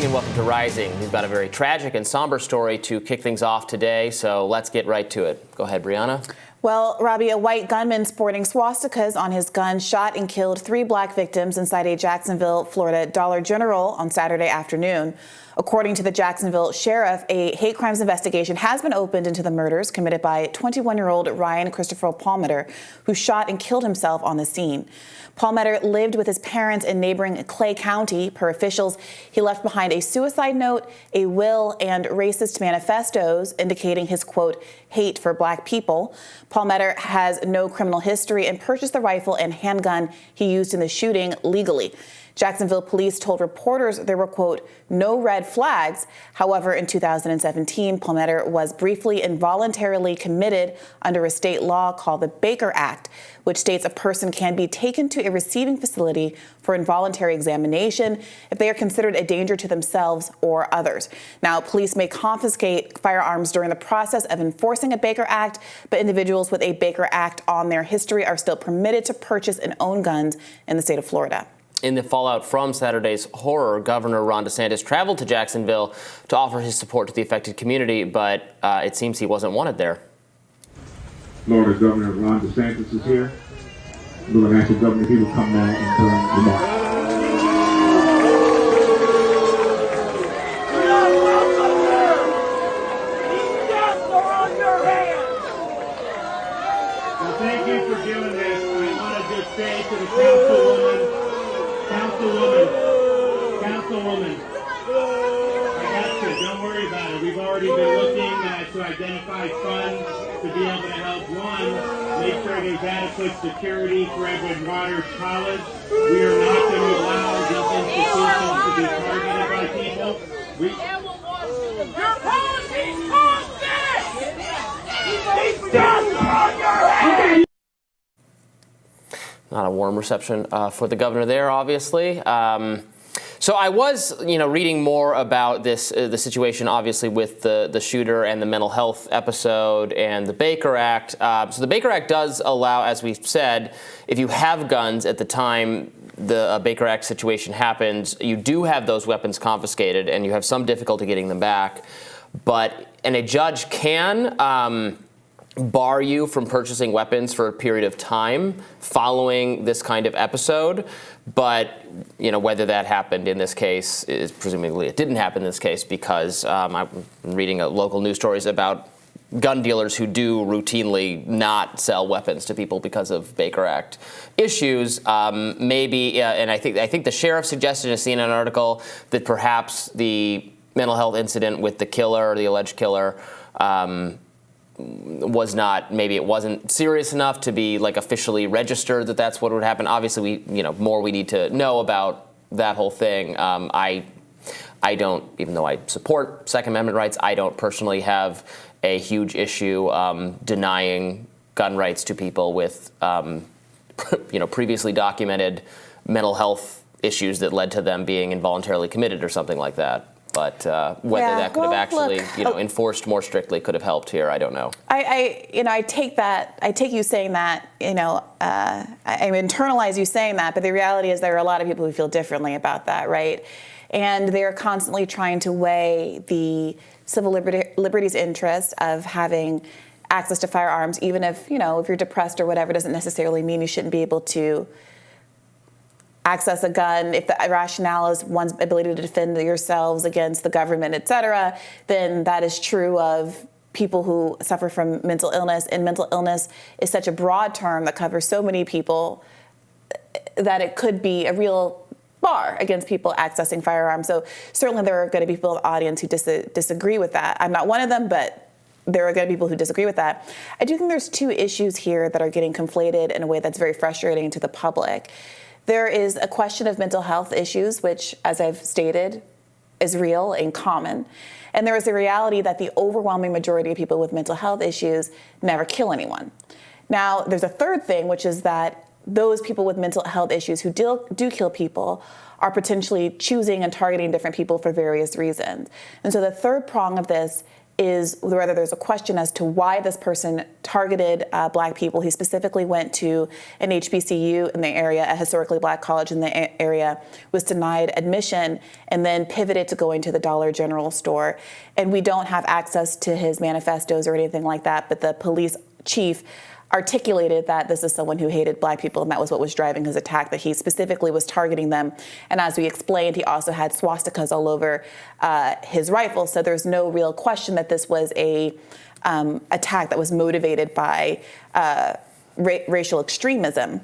morning and welcome to Rising. We've got a very tragic and somber story to kick things off today, so let's get right to it. Go ahead, Briahna. Well, Robby, a white gunman sporting swastikas on his gun shot and killed 3 black victims inside a Jacksonville, Florida Dollar General on Saturday afternoon. According to the Jacksonville sheriff, a hate crimes investigation has been opened into the murders committed by 21-year-old Ryan Christopher Palmeter, who shot and killed himself on the scene. Palmeter lived with his parents in neighboring Clay County. Per officials, he left behind a suicide note, a will, and racist manifestos indicating his, quote, hate for black people. Palmeter has no criminal history and purchased the rifle and handgun he used in the shooting legally. Jacksonville police told reporters there were, quote, no red flags. However, in 2017, Palmeter was briefly involuntarily committed under a state law called the Baker Act, which states a person can be taken to a receiving facility for involuntary examination if they are considered a danger to themselves or others. Now, police may confiscate firearms during the process of enforcing a Baker Act, but individuals with a Baker Act on their history are still permitted to purchase and own guns in the state of Florida. In the fallout from Saturday's horror, Governor Ron DeSantis traveled to Jacksonville to offer his support to the affected community, but it seems he wasn't wanted there. Florida Governor Ron DeSantis is here. We're going to ask the governor if he will come now and turn remarks. Well, thank you for doing this. I want to just say to the Councilwoman, I got you. Don't worry about it. We've already been looking to identify funds to be able to help, one, make sure there's adequate security for Edward Waters College. We are not going to allow these institutions to be targeted by people. Your policies caused this! These deaths are on your head! Not a warm reception for the governor there, obviously. So I was, reading more about this, the situation, obviously, with the shooter and the mental health episode and the Baker Act. So the Baker Act does allow, as we've said, if you have guns at the time the Baker Act situation happens, you do have those weapons confiscated and you have some difficulty getting them back. And a judge can bar you from purchasing weapons for a period of time following this kind of episode. But, whether that happened in this case is presumably it didn't happen in this case because I'm reading local news stories about gun dealers who do routinely not sell weapons to people because of Baker Act issues. And I think the sheriff suggested in a CNN article that perhaps the mental health incident with the killer or the alleged killer was not, maybe it wasn't serious enough to be officially registered that that's what would happen. Obviously, more we need to know about that whole thing. I don't, even though I support Second Amendment rights, I don't personally have a huge issue denying gun rights to people with, previously documented mental health issues that led to them being involuntarily committed or something like that. But whether that could have actually, enforced more strictly could have helped here, I don't know. I take you saying that, I internalize you saying that, but the reality is there are a lot of people who feel differently about that, right? And they're constantly trying to weigh the civil liberties interest of having access to firearms, even if, if you're depressed or whatever, doesn't necessarily mean you shouldn't be able to access a gun. If the rationale is one's ability to defend yourselves against the government, et cetera, then that is true of people who suffer from mental illness. And mental illness is such a broad term that covers so many people that it could be a real bar against people accessing firearms. So certainly there are going to be people in the audience who disagree with that. I'm not one of them, but there are going to be people who disagree with that. I do think there's 2 issues here that are getting conflated in a way that's very frustrating to the public. There is a question of mental health issues, which, as I've stated, is real and common. And there is a reality that the overwhelming majority of people with mental health issues never kill anyone. Now, there's a third thing, which is that those people with mental health issues who do kill people are potentially choosing and targeting different people for various reasons. And so the third prong of this is whether there's a question as to why this person targeted black people. He specifically went to an HBCU in the area, a historically black college in the area, was denied admission, and then pivoted to going to the Dollar General store. And we don't have access to his manifestos or anything like that, but the police chief articulated that this is someone who hated black people, and that was what was driving his attack, that he specifically was targeting them. And as we explained, he also had swastikas all over his rifle, so there's no real question that this was a attack that was motivated by racial extremism.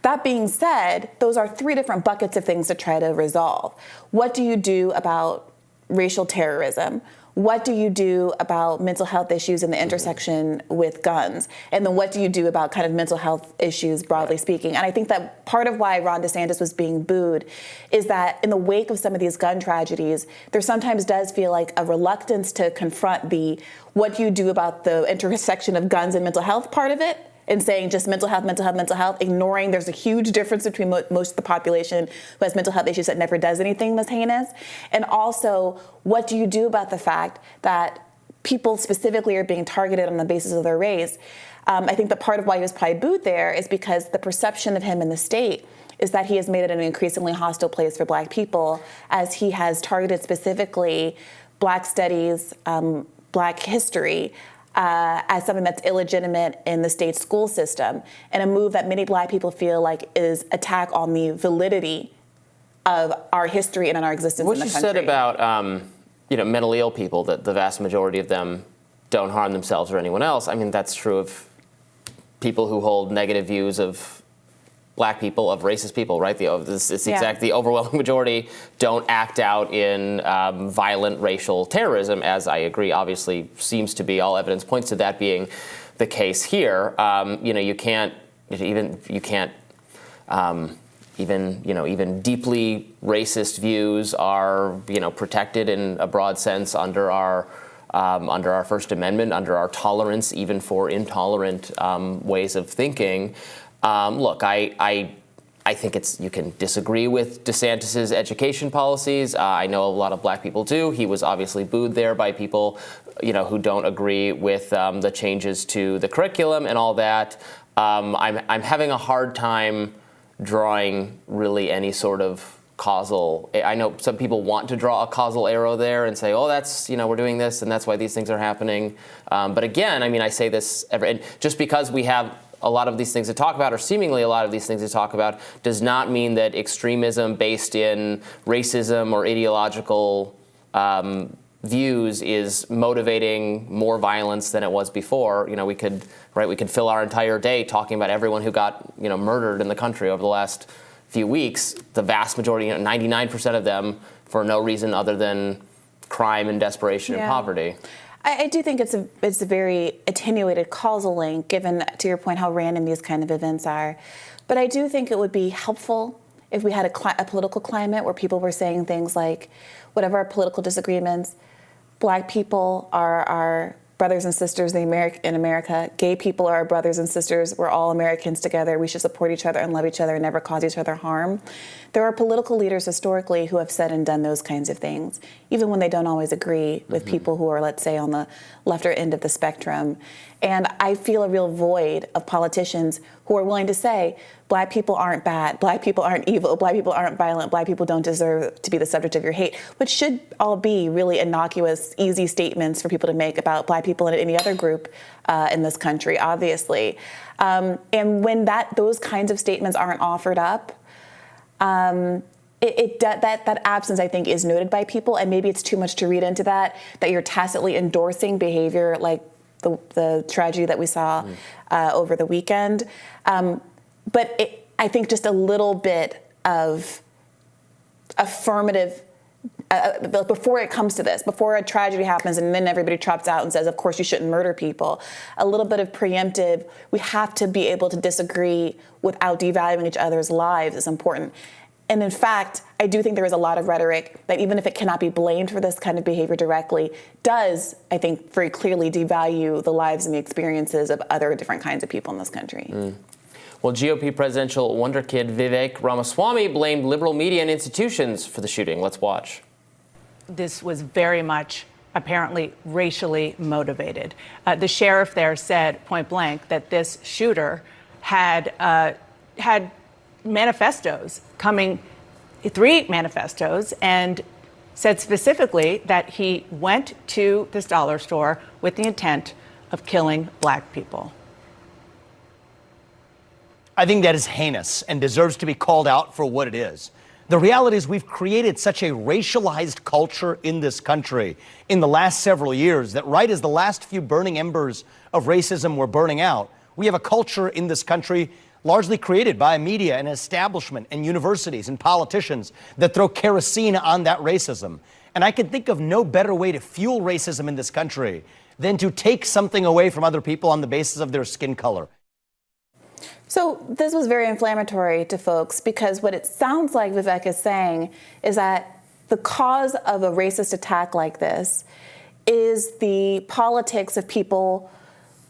That being said, those are three different buckets of things to try to resolve. What do you do about racial terrorism? What do you do about mental health issues in the intersection with guns? And then what do you do about kind of mental health issues, broadly speaking? And I think that part of why Ron DeSantis was being booed is that in the wake of some of these gun tragedies, there sometimes does feel like a reluctance to confront the what do you do about the intersection of guns and mental health part of it, and saying just mental health, ignoring there's a huge difference between most of the population who has mental health issues that never does anything this heinous. And also, what do you do about the fact that people specifically are being targeted on the basis of their race? I think that part of why he was probably booed there is because the perception of him in the state is that he has made it an increasingly hostile place for black people, as he has targeted specifically black studies, black history, as something that's illegitimate in the state school system, and a move that many black people feel like is attack on the validity of our history and on our existence in the country. What you said about mentally ill people, that the vast majority of them don't harm themselves or anyone else, I mean, that's true of people who hold negative views of black people, of racist people, right? The overwhelming majority don't act out in violent racial terrorism, as I agree, obviously seems to be, all evidence points to that being the case here. You can't even deeply racist views are, protected in a broad sense under our First Amendment, under our tolerance even for intolerant ways of thinking. Look, I think you can disagree with DeSantis's education policies. I know a lot of black people do. He was obviously booed there by people, who don't agree with the changes to the curriculum and all that. I'm having a hard time drawing really any sort of causal. I know some people want to draw a causal arrow there and say, oh, that's, we're doing this and that's why these things are happening. But again, I say this and just because we have a lot of these things to talk about, or seemingly a lot of these things to talk about, does not mean that extremism based in racism or ideological views is motivating more violence than it was before. We could fill our entire day talking about everyone who got murdered in the country over the last few weeks. The vast majority, 99% of them, for no reason other than crime and desperation and poverty. I do think it's a very attenuated causal link, given, to your point, how random these kind of events are. But I do think it would be helpful if we had a political climate where people were saying things like, whatever our political disagreements, black people are our brothers and sisters in America. Gay people are our brothers and sisters. We're all Americans together. We should support each other and love each other and never cause each other harm. There are political leaders historically who have said and done those kinds of things, even when they don't always agree with people who are, let's say, on the lefter end of the spectrum. And I feel a real void of politicians who are willing to say, black people aren't bad, black people aren't evil, black people aren't violent, black people don't deserve to be the subject of your hate, which should all be really innocuous, easy statements for people to make about black people and any other group in this country, obviously. And when those kinds of statements aren't offered up, that absence, I think, is noted by people, and maybe it's too much to read into that you're tacitly endorsing behavior like the tragedy that we saw over the weekend. But I think just a little bit of affirmative, before it comes to this, before a tragedy happens and then everybody trots out and says, of course you shouldn't murder people, a little bit of preemptive, we have to be able to disagree without devaluing each other's lives is important. And in fact, I do think there is a lot of rhetoric that, even if it cannot be blamed for this kind of behavior directly, does, I think, very clearly devalue the lives and the experiences of other different kinds of people in this country. Well, GOP Presidential Wonder Kid Vivek Ramaswamy blamed liberal media and institutions for the shooting. Let's watch. This was very much apparently racially motivated. The sheriff there said point blank that this shooter had manifestos coming, 3 manifestos, and said specifically that he went to this dollar store with the intent of killing black people. I think that is heinous and deserves to be called out for what it is. The reality is we've created such a racialized culture in this country in the last several years that right as the last few burning embers of racism were burning out, we have a culture in this country largely created by media and establishment and universities and politicians that throw kerosene on that racism. And I can think of no better way to fuel racism in this country than to take something away from other people on the basis of their skin color. So this was very inflammatory to folks because what it sounds like Vivek is saying is that the cause of a racist attack like this is the politics of people.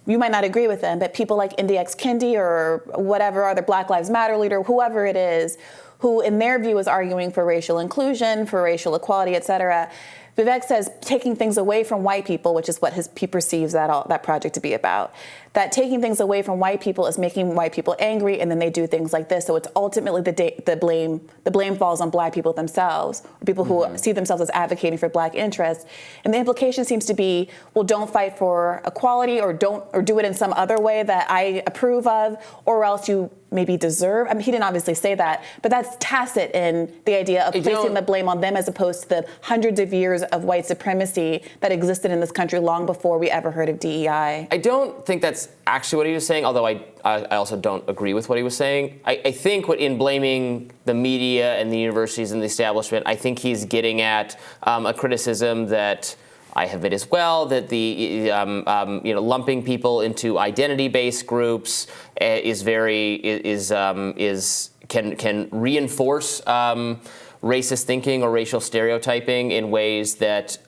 You might not agree with them, but people like Indy X Kendi or whatever other Black Lives Matter leader, whoever it is, who in their view is arguing for racial inclusion, for racial equality, et cetera. Vivek says taking things away from white people, which is what he perceives that project to be about, that taking things away from white people is making white people angry, and then they do things like this. So it's ultimately the blame falls on black people themselves, people who see themselves as advocating for black interests. And the implication seems to be, well, don't fight for equality or do it in some other way that I approve of, or else you maybe deserve. I mean, he didn't obviously say that, but that's tacit in the idea of placing the blame on them as opposed to the hundreds of years of white supremacy that existed in this country long before we ever heard of DEI. I don't think that's actually what he was saying, although I also don't agree with what he was saying. I think in blaming the media and the universities and the establishment, I think he's getting at a criticism that I have made as well, that the lumping people into identity-based groups can reinforce racist thinking or racial stereotyping in ways that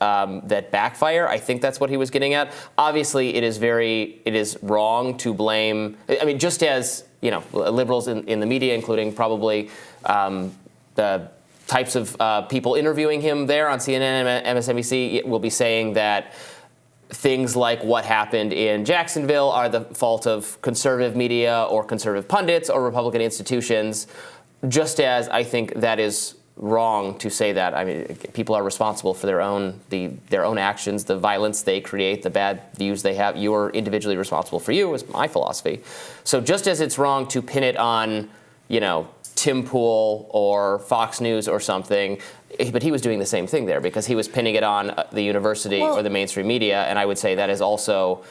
backfire. I think that's what he was getting at. Obviously, it is wrong to blame. I mean, just as liberals in the media, including probably the types of people interviewing him there on CNN and MSNBC, will be saying that things like what happened in Jacksonville are the fault of conservative media or conservative pundits or Republican institutions, just as I think that is wrong to say that. I mean, people are responsible for their own actions, the violence they create, the bad views they have. You are individually responsible for you, is my philosophy. So just as it's wrong to pin it on, Tim Pool or Fox News or something, but he was doing the same thing there because he was pinning it on the university or the mainstream media, and I would say that is also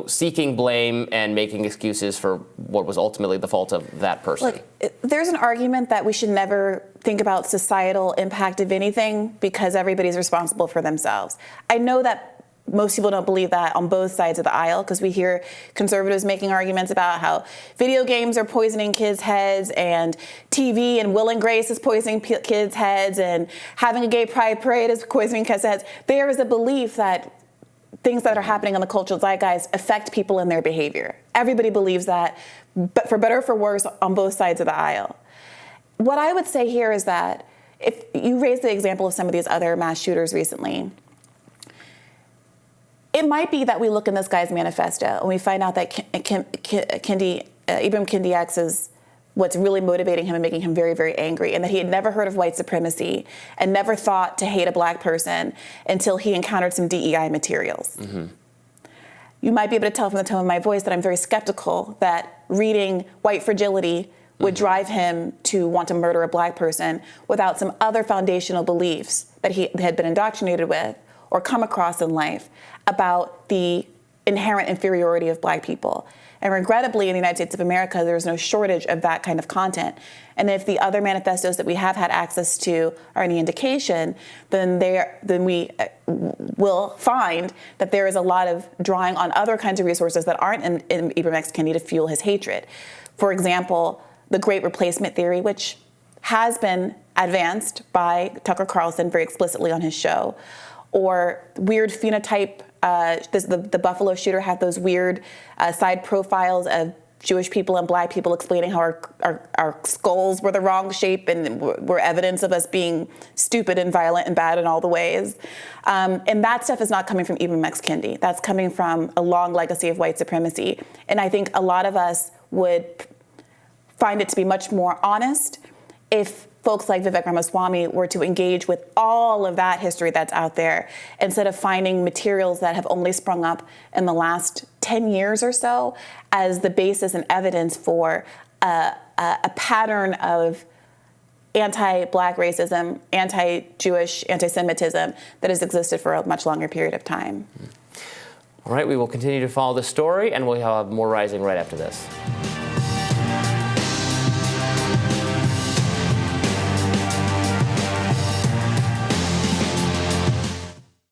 seeking blame and making excuses for what was ultimately the fault of that person. Look, there's an argument that we should never think about societal impact of anything because everybody's responsible for themselves. I know that most people don't believe that on both sides of the aisle because we hear conservatives making arguments about how video games are poisoning kids' heads and TV and Will and Grace is poisoning kids' heads and having a gay pride parade is poisoning kids' heads. There is a belief that things that are happening in the cultural zeitgeist affect people in their behavior. Everybody believes that, but for better or for worse, on both sides of the aisle. What I would say here is that if you raised the example of some of these other mass shooters recently, it might be that we look in this guy's manifesto and we find out that Ibram Kendi X is what's really motivating him and making him very, very angry, and that he had never heard of white supremacy and never thought to hate a black person until he encountered some DEI materials. Mm-hmm. You might be able to tell from the tone of my voice that I'm very skeptical that reading White Fragility would drive him to want to murder a black person without some other foundational beliefs that he had been indoctrinated with or come across in life about the inherent inferiority of black people. And regrettably, in the United States of America, there's no shortage of that kind of content. And if the other manifestos that we have had access to are any indication, then we will find that there is a lot of drawing on other kinds of resources that aren't in Ibram X. Kendi to fuel his hatred. For example, the Great Replacement theory, which has been advanced by Tucker Carlson very explicitly on his show, or weird phenotype. The Buffalo shooter had those weird side profiles of Jewish people and black people explaining how our skulls were the wrong shape and were evidence of us being stupid and violent and bad in all the ways. And that stuff is not coming from Ibram X. Kendi. That's coming from a long legacy of white supremacy. And I think a lot of us would find it to be much more honest if folks like Vivek Ramaswamy were to engage with all of that history that's out there instead of finding materials that have only sprung up in the last 10 years or so as the basis and evidence for a pattern of anti-black racism, anti-Jewish, anti-Semitism that has existed for a much longer period of time. All right, we will continue to follow this story, and we'll have more Rising right after this.